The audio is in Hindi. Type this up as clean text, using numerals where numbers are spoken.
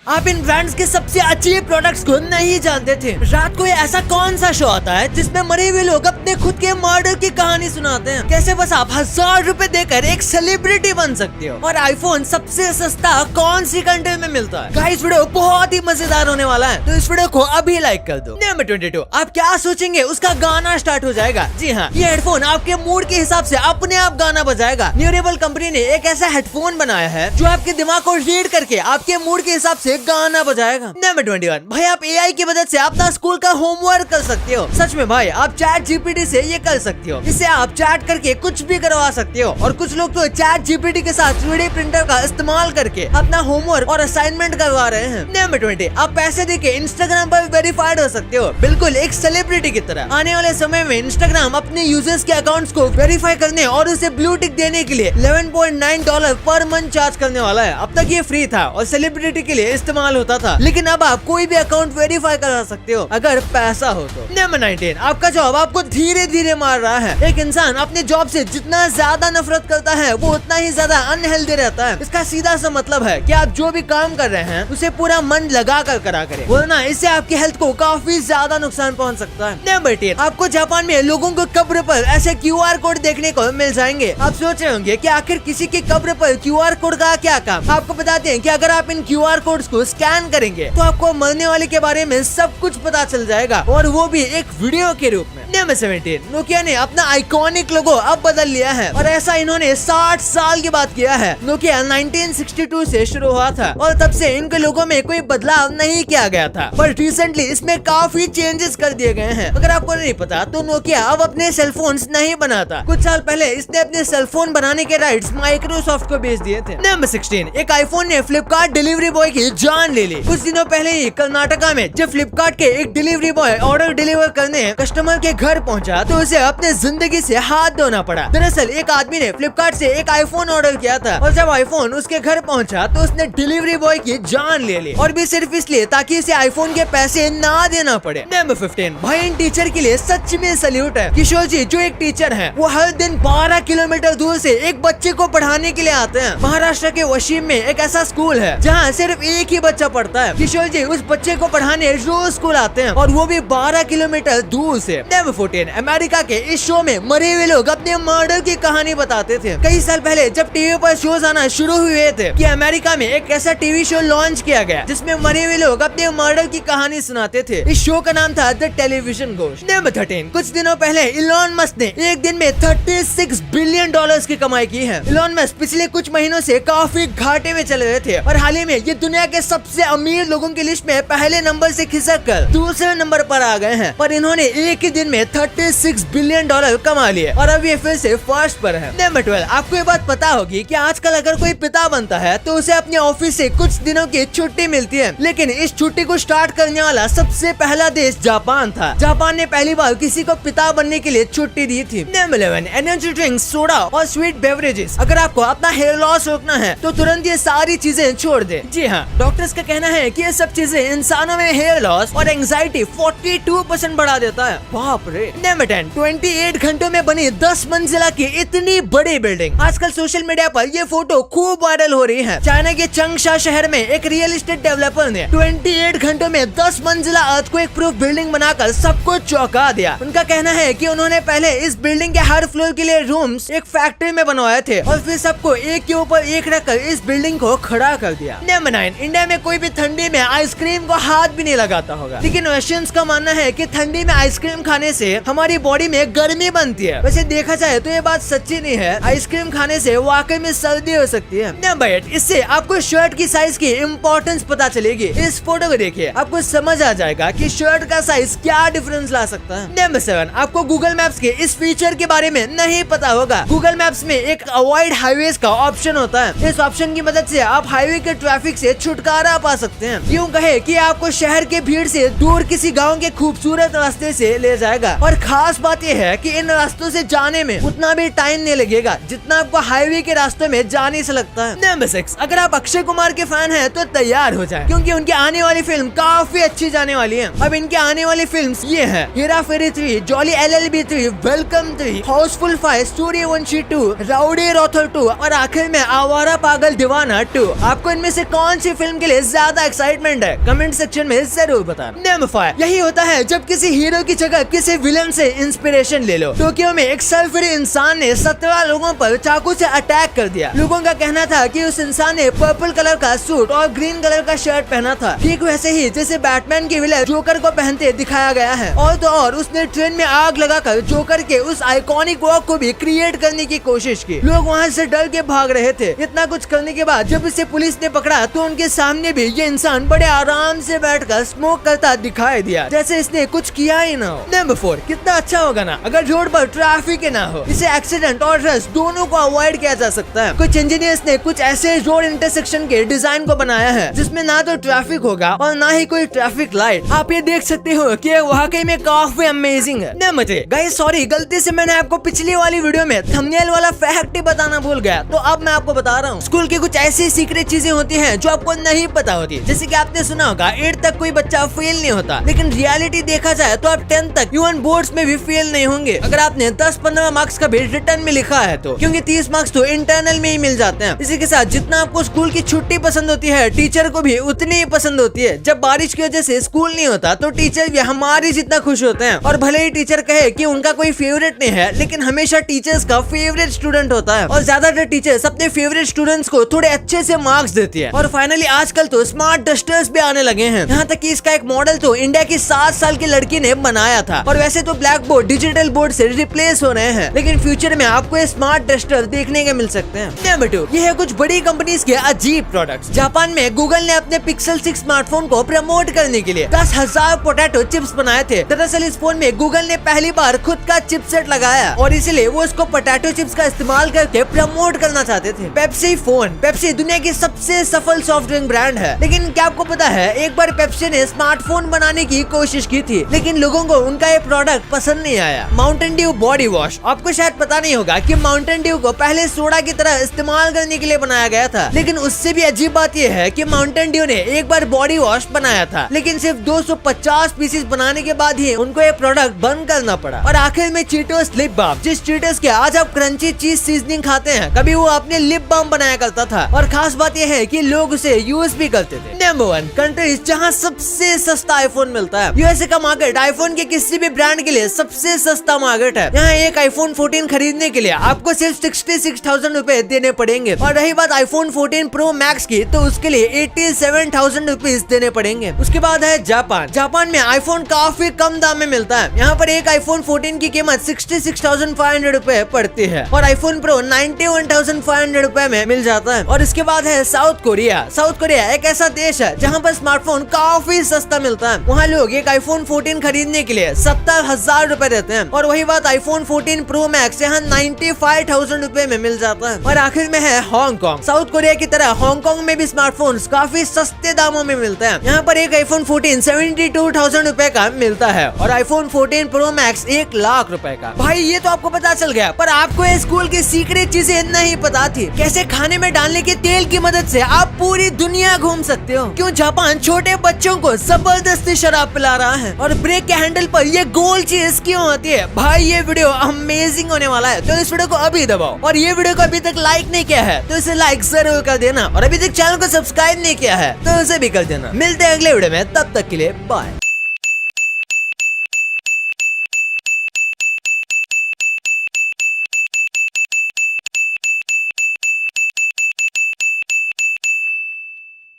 आप इन ब्रांड्स के सबसे अच्छे प्रोडक्ट्स को नहीं जानते थे। रात को ऐसा कौन सा शो आता है जिसमें मरे हुए लोग अपने खुद के मर्डर की कहानी सुनाते हैं? कैसे बस आप 1000 रुपए देकर एक सेलिब्रिटी बन सकते हो? और आईफोन सबसे सस्ता कौन सी कंट्री में मिलता है? गाइस वीडियो बहुत ही मजेदार होने वाला है, तो इस वीडियो को अभी लाइक कर दो। नंबर 22, आप क्या सोचेंगे उसका गाना स्टार्ट हो जाएगा। जी हाँ, ये हेडफोन आपके मूड के हिसाब से अपने आप गाना बजाएगा। न्यूरेबल कंपनी ने एक ऐसा हेडफोन बनाया है जो आपके दिमाग को रीड करके आपके मूड के हिसाब से गाना बजाएगा। नंबर 21, भाई आप एआई की मदद से अपना स्कूल का होमवर्क कर सकते हो। सच में भाई, आप चैट जीपीटी से ये कर सकते हो। इससे आप चैट करके कुछ भी करवा सकते हो। और कुछ लोग तो चैट जीपीटी के साथ 3D प्रिंटर का इस्तेमाल करके अपना होमवर्क और असाइनमेंट करवा रहे हैं। नंबर 20, आप पैसे देके इंस्टाग्राम पर वेरीफाइड हो सकते हो, बिल्कुल एक सेलिब्रिटी की तरह। आने वाले समय में इंस्टाग्राम अपने यूजर्स के अकाउंट्स को वेरीफाई करने और उसे ब्लू टिक देने के लिए $11.9 पर मंथ चार्ज करने वाला है। अब तक ये फ्री था और सेलिब्रिटी के लिए इस्तेमाल होता था, लेकिन अब आप कोई भी अकाउंट वेरीफाई करा सकते हो अगर पैसा हो तो। नंबर 19, आपका जॉब आपको धीरे धीरे मार रहा है। एक इंसान अपने जॉब से जितना ज्यादा नफरत करता है वो उतना ही ज्यादा अनहेल्दी रहता है। इसका सीधा सा मतलब है कि आप जो भी काम कर रहे हैं उसे पूरा मन लगा कर करा करें, वरना इससे आपकी हेल्थ को काफी ज्यादा नुकसान पहुंच सकता है। नंबर 10, आपको जापान में लोगों को कब्र पर ऐसे QR कोड देखने को मिल जाएंगे। आप सोच रहे होंगे कि आखिर किसी की कब्र पर QR कोड का क्या काम? आपको बताते हैं कि अगर आप इन QR कोड्स को स्कैन करेंगे तो आपको मरने वाले के बारे में सब कुछ पता चल जाएगा, और वो भी एक वीडियो के रूप में। नंबर 17, नोकिया ने अपना आइकॉनिक लोगो अब बदल लिया है, और ऐसा इन्होंने 60 साल की बात किया है। नोकिया 1962 से शुरू हुआ था और तब से इनके लोगो में कोई बदलाव नहीं किया गया था, पर रिसेंटली इसमें काफी चेंजेस कर दिए गए हैं। अगर आपको नहीं पता तो नोकिया अब अपने सेलफोन्स नहीं बनाता। कुछ साल पहले इसने अपने सेलफोन बनाने के राइट्स माइक्रोसॉफ्ट को बेच दिए थे। नंबर 16, एक आईफोन ने फ्लिपकार्ट डिलीवरी बॉय की जान ले ली। कुछ दिनों पहले ही कर्नाटका में जब फ्लिपकार्ट के एक डिलीवरी बॉय ऑर्डर डिलीवर करने कस्टमर के घर पहुंचा तो उसे अपने जिंदगी से हाथ धोना पड़ा। दरअसल एक आदमी ने फ्लिपकार्ट से एक आईफोन ऑर्डर किया था, और जब आईफोन उसके घर पहुंचा तो उसने डिलीवरी बॉय की जान ले ली, और भी सिर्फ इसलिए ताकि उसे आईफोन के पैसे ना देना पड़े। नंबर 15, भाई इन टीचर के लिए सच में सैल्यूट है। किशोर जी जो एक टीचर है, वो हर दिन 12 किलोमीटर दूर से एक बच्चे को पढ़ाने के लिए आते हैं। महाराष्ट्र के वशीम में एक ऐसा स्कूल है जहाँ सिर्फ एक ही बच्चा पढ़ता है। किशोर जी उस बच्चे को पढ़ाने रोज स्कूल आते हैं, और वो भी 12 किलोमीटर दूर से। नंबर 14, अमेरिका के इस शो में मरे हुए लोग अपने मर्डर की कहानी बताते थे। कई साल पहले जब टीवी पर शोज आना शुरू हुए थे कि अमेरिका में एक ऐसा टीवी शो लॉन्च किया गया जिसमें मरे हुए लोग अपने मर्डर की कहानी सुनाते थे। इस शो का नाम था द टेलीविजन घोस्ट। नंबर 13, कुछ दिनों पहले इलॉन मस्क ने एक दिन में $36 बिलियन की कमाई की है। इलॉन मस्क पिछले कुछ महीनों से काफी घाटे में चल रहे थे, और हाल ही में ये दुनिया के सबसे अमीर लोगों की लिस्ट में पहले नंबर से खिसक कर दूसरे नंबर पर आ गए हैं। पर इन्होंने एक ही दिन में $36 बिलियन कमा लिए, और अब ये फिर से फर्स्ट पर है। नंबर 12, आपको ये बात पता होगी कि आजकल अगर कोई पिता बनता है तो उसे अपने ऑफिस से कुछ दिनों की छुट्टी मिलती है, लेकिन इस छुट्टी को स्टार्ट करने वाला सबसे पहला देश जापान था। जापान ने पहली बार किसी को पिता बनने के लिए छुट्टी दी थी। नंबर 11, एनर्जी ड्रिंक, सोडा और स्वीट बेवरेजेस। अगर आपको अपना हेयर लॉस रोकना है तो तुरंत ये सारी चीजें छोड़ दे। जी हाँ, डॉक्टर्स का कहना है कि ये सब चीजें इंसानों में हेयर लॉस और एंजाइटी 42% बढ़ा देता है। बाप रे। नंबर 10, 28 घंटों में बनी 10 मंजिला की इतनी बड़ी बिल्डिंग। आजकल सोशल मीडिया पर ये फोटो खूब वायरल हो रही है। चाइना के चंगशा शहर में एक रियल एस्टेट डेवलपर ने 28 घंटों में 10 मंजिला अर्थक्वेक प्रूफ बिल्डिंग बनाकर सबको चौंका दिया। उनका कहना है कि उन्होंने पहले इस बिल्डिंग के हर फ्लोर के लिए रूम्स एक फैक्ट्री में बनवाए थे, और फिर सबको एक के ऊपर एक रखकर इस बिल्डिंग को खड़ा कर दिया। नंबर 9, इंडिया में कोई भी ठंडी में आइसक्रीम को हाथ भी नहीं लगाता होगा, लेकिन रशियंस का मानना है कि ठंडी में आइसक्रीम खाने से हमारी बॉडी में गर्मी बनती है। वैसे देखा जाए तो ये बात सच्ची नहीं है, आइसक्रीम खाने से वाकई में सर्दी हो सकती है। नंबर 8, इससे आपको शर्ट की साइज की इम्पोर्टेंस पता चलेगी। इस फोटो को देखिए, आपको समझ आ जाएगा कि शर्ट का साइज क्या डिफरेंस ला सकता है। नंबर 7, आपको गूगल मैप्स के इस फीचर के बारे में नहीं पता होगा। गूगल मैप्स में एक अवॉइड हाईवेज का ऑप्शन होता है। इस ऑप्शन की मदद से आप हाईवे के ट्रैफिक से छुटकारा पा सकते हैं। यूँ कहे कि आपको शहर के भीड़ से दूर किसी गाँव के खूबसूरत रास्ते से ले जाएगा। जाएगा। और खास बात यह है कि इन रास्तों से जाने में उतना भी टाइम नहीं लगेगा जितना आपको हाईवे के रास्तों में जाने से लगता है। नंबर 6, अगर आप अक्षय कुमार के फैन हैं तो तैयार हो जाएं, क्योंकि उनकी आने वाली फिल्म काफी अच्छी जाने वाली है। अब इनके आने वाली फिल्म्स ये है: हेरा फेरी 3, जॉली LLB 3, वेलकम 3, हाउसफुल 5, सूर्यवंशी 2, राउडी रॉथर 2 और आखिर में आवारा पागल दीवाना 2। आपको इनमें से कौन सी फिल्म के लिए ज्यादा एक्साइटमेंट है? कमेंट सेक्शन में जरूर बताना। नंबर 5, यही होता है जब किसी हीरो की जगह किसी विलन से इंस्पिरेशन ले लो। टोक्यो में एक सल्फरी इंसान ने 17 लोगों पर चाकू से अटैक कर दिया। लोगों का कहना था कि उस इंसान ने पर्पल कलर का सूट और ग्रीन कलर का शर्ट पहना था, ठीक वैसे ही जैसे बैटमैन की विलन जोकर को पहनते दिखाया गया है। और तो और उसने ट्रेन में आग लगाकर जोकर के उस आइकॉनिक वॉक को भी क्रिएट करने की कोशिश की। लोग वहाँ से डर के भाग रहे थे। इतना कुछ करने के बाद जब इसे पुलिस ने पकड़ा तो उनके सामने भी ये इंसान बड़े आराम से बैठकर स्मोक करता दिखाई दिया, जैसे इसने कुछ किया ही ना हो। नंबर 4, कितना अच्छा होगा ना अगर रोड पर ट्रैफिक ना हो। इसे एक्सीडेंट और रश दोनों को अवॉइड किया जा सकता है। कुछ इंजीनियर्स ने कुछ ऐसे रोड इंटरसेक्शन के डिजाइन को बनाया है जिसमें ना तो ट्रैफिक होगा और ना ही कोई ट्रैफिक लाइट। आप ये देख सकते हो कि वाकई में काफी अमेजिंग है। नंबर 3, गाइस सॉरी, गलती से मैंने आपको पिछली वाली वीडियो में थंबनेल वाला फैक्ट ही बताना भूल गया, तो अब मैं आपको बता रहा हूँ। स्कूल की कुछ ऐसी सीक्रेट चीजें होती हैं जो आपको नहीं पता होती। जैसे कि आपने सुना होगा 8 तक कोई बच्चा फेल नहीं होता, लेकिन रियलिटी देखा जाए तो आप 10 तक इवन बोर्ड्स में भी फेल नहीं होंगे अगर आपने 10-15 मार्क्स का भी रिटर्न में लिखा है तो, क्योंकि 30 मार्क्स तो इंटरनल में ही मिल जाते हैं। इसी के साथ जितना आपको स्कूल की छुट्टी पसंद होती है, टीचर को भी उतनी ही पसंद होती है। जब बारिश की वजह से स्कूल नहीं होता तो टीचर भी हमारी जितना खुश होते हैं। और भले ही टीचर कहे कि उनका कोई फेवरेट नहीं है, लेकिन हमेशा टीचर्स का फेवरेट स्टूडेंट होता है। और ज्यादातर टीचर्स अपने फेवरेट स्टूडेंट्स को थोड़े अच्छे से मार्क्स देती है। और फाइनली आजकल तो स्मार्ट डस्टर्स भी आने लगे हैं। यहाँ तक कि इसका एक मॉडल तो इंडिया की 7 साल की लड़की ने बनाया था। और वैसे तो ब्लैक बोर्ड डिजिटल बोर्ड से रिप्लेस हो रहे हैं, लेकिन फ्यूचर में आपको स्मार्ट डस्टर देखने के मिल सकते हैं। नंबर 2, ये है कुछ बड़ी कंपनीज के अजीब प्रोडक्ट्स। जापान में गूगल ने अपने पिक्सल 6 स्मार्टफोन को प्रमोट करने के लिए 10,000 पोटैटो चिप्स बनाए थे। दरअसल इस फोन में गूगल ने पहली बार खुद का चिपसेट लगाया और इसलिए वो इसको पोटैटो चिप्स का इस्तेमाल करके प्रमोट करना चाहते थे। Pepsi phone. पेप्सी दुनिया की सबसे सफल सॉफ्ट ड्रिंक ब्रांड है, लेकिन क्या आपको पता है एक बार पेप्सी ने स्मार्टफोन बनाने की कोशिश की थी, लेकिन लोगों को उनका ये प्रोडक्ट पसंद नहीं आया। Mountain Dew body wash. आपको शायद पता नहीं होगा कि माउंटेन ड्यू को पहले सोडा की तरह इस्तेमाल करने के लिए बनाया गया था, लेकिन उससे भी अजीब बात यह है कि माउंटेन ड्यू ने एक बार बॉडी वॉश बनाया था, लेकिन सिर्फ 250 पीसेस बनाने के बाद ही उनको ये प्रोडक्ट बंद करना पड़ा। और आखिर में चीटोस लिप बाम। जिस चीटोस के आज आप क्रंची चीज सीजनिंग खाते हैं, कभी वो अपने लिप बाम बनाया करता था। और खास बात यह है कि लोग उसे यूज भी करते थे। नंबर 1, कंट्रीज जहाँ सबसे सस्ता आईफोन मिलता है। यूएसए का मार्केट आईफोन के किसी भी ब्रांड के लिए सबसे सस्ता मार्केट है। यहाँ एक आईफोन 14 खरीदने के लिए आपको सिर्फ 66,000 रूपए देने पड़ेंगे। और रही बात आईफोन 14 प्रो मैक्स की, तो उसके लिए 87,000 रुपीज देने पड़ेंगे। उसके बाद है जापान। जापान में आईफोन काफी कम दाम में मिलता है। यहाँ पर एक आईफोन 14 की कीमत 66,500 रूपए पड़ती है और आईफोन प्रो 91,500 रूपए में मिल जाता है। और इसके बाद है साउथ कोरिया। साउथ कोरिया एक ऐसा देश है जहाँ पर स्मार्टफोन काफी सस्ता मिलता है। वहाँ लोग एक आईफोन 14 खरीदने के लिए 70,000 रूपए देते हैं। और वही बात आईफोन 14 प्रो मैक्स यहाँ 95,000 रूपए में मिल जाता है। और आखिर में है हांगकांग। साउथ कोरिया की तरह हांगकांग में भी स्मार्टफोन काफी सस्ते दामों में मिलते हैं। यहाँ पर एक आईफोन 14 72,000 रूपए का मिलता है और आईफोन 14 प्रो मैक्स 1 लाख रूपए का। भाई ये तो आपको पता चल गया, पर आपको स्कूल की सीक्रेट चीजें नहीं पता थी। कैसे खाने में डालने के तेल की मदद से आप पूरी दुनिया घूम सकते हो। क्यों जापान छोटे बच्चों को जबरदस्ती शराब पिला रहा है और ब्रेक के हैंडल पर ये गोल चीज क्यों होती है। भाई ये वीडियो अमेजिंग होने वाला है, तो इस वीडियो को अभी दबाओ। और ये वीडियो को अभी तक लाइक नहीं किया है तो इसे लाइक जरूर कर देना। और अभी तक चैनल को सब्सक्राइब नहीं किया है तो उसे भी कर देना। मिलते हैं अगले वीडियो में, तब तक के लिए बाय।